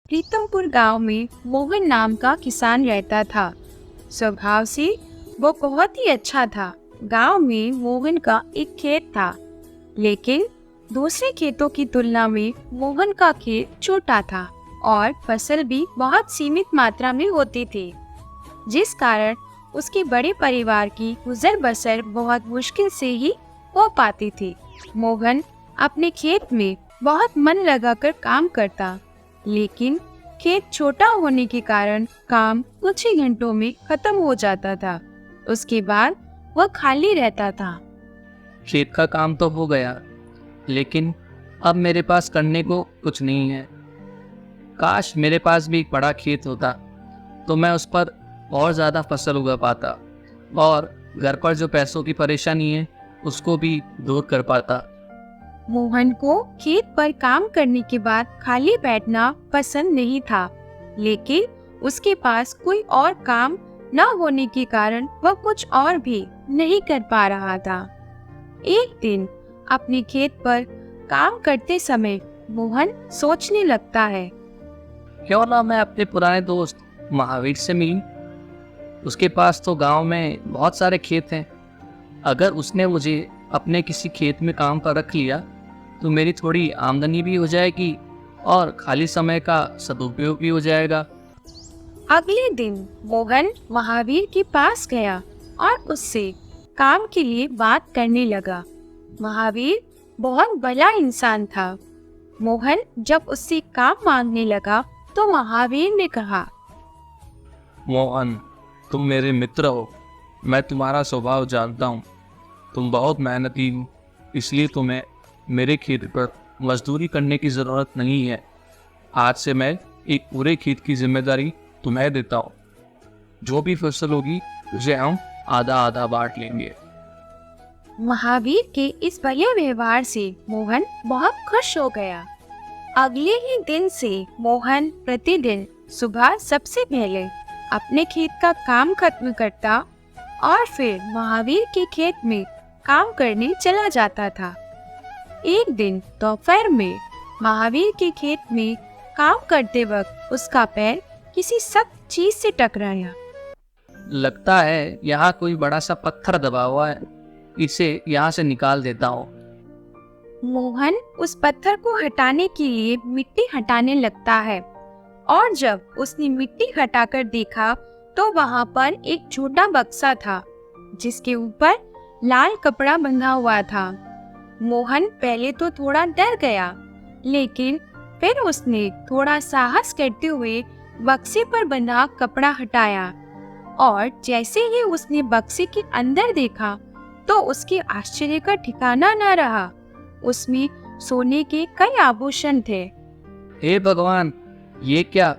प्रीतमपुर गांव में मोहन नाम का किसान रहता था। स्वभाव से वो बहुत ही अच्छा था। गांव में मोहन का एक खेत था, लेकिन दूसरे खेतों की तुलना में मोहन का खेत छोटा था और फसल भी बहुत सीमित मात्रा में होती थी, जिस कारण उसके बड़े परिवार की गुजर बसर बहुत मुश्किल से ही हो पाती थी। मोहन अपने खेत में बहुत मन लगाकर काम करता, लेकिन खेत छोटा होने के कारण काम कुछ ही घंटों में खत्म हो जाता था। उसके बाद वह खाली रहता था। खेत का काम तो हो गया, लेकिन अब मेरे पास करने को कुछ नहीं है। काश मेरे पास भी एक बड़ा खेत होता तो मैं उस पर और ज़्यादा फसल उगा पाता और घर पर जो पैसों की परेशानी है उसको भी दूर कर पाता। मोहन को खेत पर काम करने के बाद खाली बैठना पसंद नहीं था, लेकिन उसके पास कोई और काम न होने के कारण वह कुछ और भी नहीं कर पा रहा था। एक दिन अपने खेत पर काम करते समय मोहन सोचने लगता है, क्यों ना मैं अपने पुराने दोस्त महावीर से मिलूं। उसके पास तो गांव में बहुत सारे खेत हैं। अगर उसने मुझे अपने किसी खेत में काम पर रख लिया तो मेरी थोड़ी आमदनी भी हो जाएगी और खाली समय का सदुपयोग भी हो जाएगा। अगले दिन मोहन महावीर के पास गया और उससे काम के लिए बात करने लगा। महावीर बहुत भला इंसान था। मोहन जब उससे काम मांगने लगा तो महावीर ने कहा, मोहन, तुम मेरे मित्र हो। मैं तुम्हारा स्वभाव जानता हूँ। तुम बहुत मेहनती हो, इसलिए तुम्हें मेरे खेत पर मजदूरी करने की ज़रूरत नहीं है। आज से मैं एक पूरे खेत की जिम्मेदारी तुम्हें देता हूँ। जो भी फसल होगी उसे हम आधा आधा बांट लेंगे। महावीर के इस भले व्यवहार से मोहन बहुत खुश हो गया। अगले ही दिन से मोहन प्रतिदिन सुबह सबसे पहले अपने खेत का काम खत्म करता और फिर महावीर के खेत में काम करने चला जाता था। एक दिन दोपहर में महावीर के खेत में काम करते वक्त उसका पैर किसी सख्त चीज से टकराया। लगता है यहाँ कोई बड़ा सा पत्थर दबा हुआ है। इसे यहाँ से निकाल देता हूँ। मोहन उस पत्थर को हटाने के लिए मिट्टी हटाने लगता है और जब उसने मिट्टी हटाकर देखा तो वहाँ पर एक छोटा बक्सा था, जिसके ऊपर लाल कपड़ा बंधा हुआ था। मोहन पहले तो थोड़ा डर गया, लेकिन फिर उसने थोड़ा साहस करते हुए बक्से पर बंधा कपड़ा हटाया और जैसे ही उसने बक्से के अंदर देखा तो उसके आश्चर्य का ठिकाना न रहा। उसमें सोने के कई आभूषण थे। हे भगवान, ये क्या?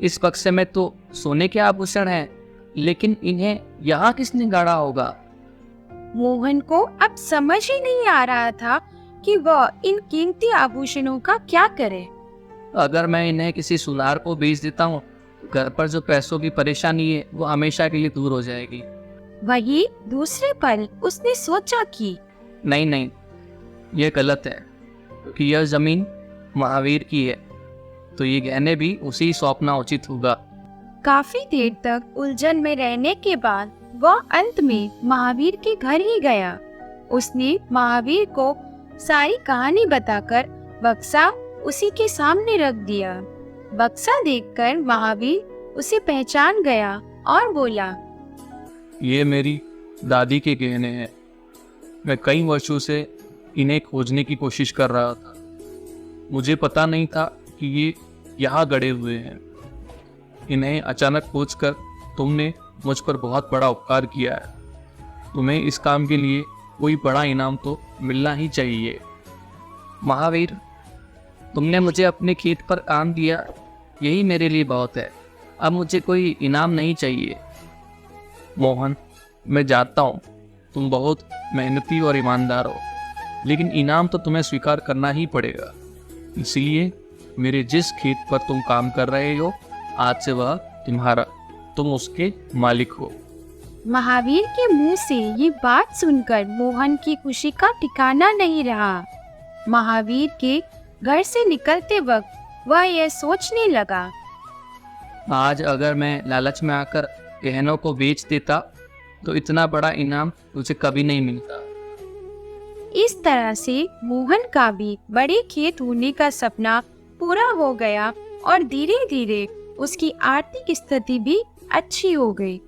इस बक्से में तो सोने के आभूषण हैं, लेकिन इन्हें यहाँ किसने गाड़ा होगा? मोहन को अब समझ ही नहीं आ रहा था कि वह इन कीमती आभूषणों का क्या करे। अगर मैं इन्हें किसी सुनार को बेच देता हूँ, घर पर जो पैसों की परेशानी है वो हमेशा के लिए दूर हो जाएगी। वही दूसरे पल उसने सोचा कि नहीं नहीं, ये गलत है, क्योंकि यह जमीन महावीर की है, तो ये गहने भी उसी सौंपना उचित होगा। काफी देर तक उलझन में रहने के बाद वह अंत में महावीर के घर ही गया। उसने महावीर को सारी कहानी बताकर बक्सा उसी के सामने रख दिया। बक्सा देखकर महावीर उसे पहचान गया और बोला, ये मेरी दादी के गहने हैं। मैं कई वर्षों से इन्हें खोजने की कोशिश कर रहा था। मुझे पता नहीं था कि ये यहाँ गड़े हुए हैं। इन्हें अचानक खोजकर तुमने मुझ पर बहुत बड़ा उपकार किया है। तुम्हें इस काम के लिए कोई बड़ा इनाम तो मिलना ही चाहिए। महावीर, तुमने मुझे अपने खेत पर काम दिया, यही मेरे लिए बहुत है। अब मुझे कोई इनाम नहीं चाहिए। मोहन, मैं जानता हूँ तुम बहुत मेहनती और ईमानदार हो, लेकिन इनाम तो तुम्हें स्वीकार करना ही पड़ेगा। इसलिए मेरे जिस खेत पर तुम काम कर रहे हो, आज से वह तुम्हारा, तुम उसके मालिक हो। महावीर के मुंह से ये बात सुनकर मोहन की खुशी का ठिकाना नहीं रहा। महावीर के घर से निकलते वक्त वह यह सोचने लगा, आज अगर मैं लालच में आकर गहनों को बेच देता तो इतना बड़ा इनाम मुझे कभी नहीं मिलता। इस तरह से मोहन का भी बड़े खेत होने का सपना पूरा हो गया और धीरे धीरे उसकी आर्थिक स्थिति भी अच्छी हो गई।